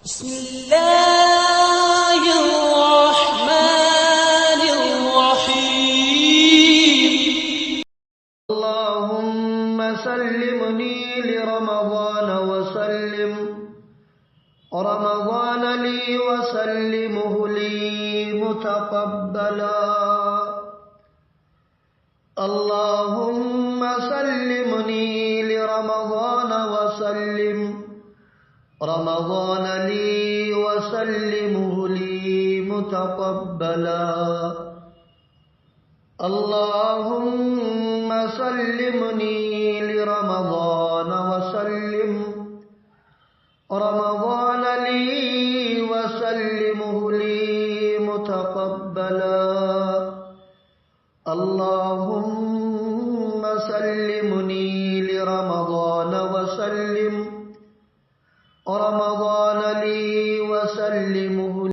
بسم الله الرحمن الرحيم. اللهم سلمني لرمضان وسلم رمضان لي وسلمه لي متقبلا. اللهم سلمني لرمضان وسلم رمضان لي وسلمه لي متقبلا. اللهم سلمني لرمضان وسلم رمضان لي وسلمه لي متقبلا. اللهم سلمني لرمضان وسلم رمضان لي وسلمه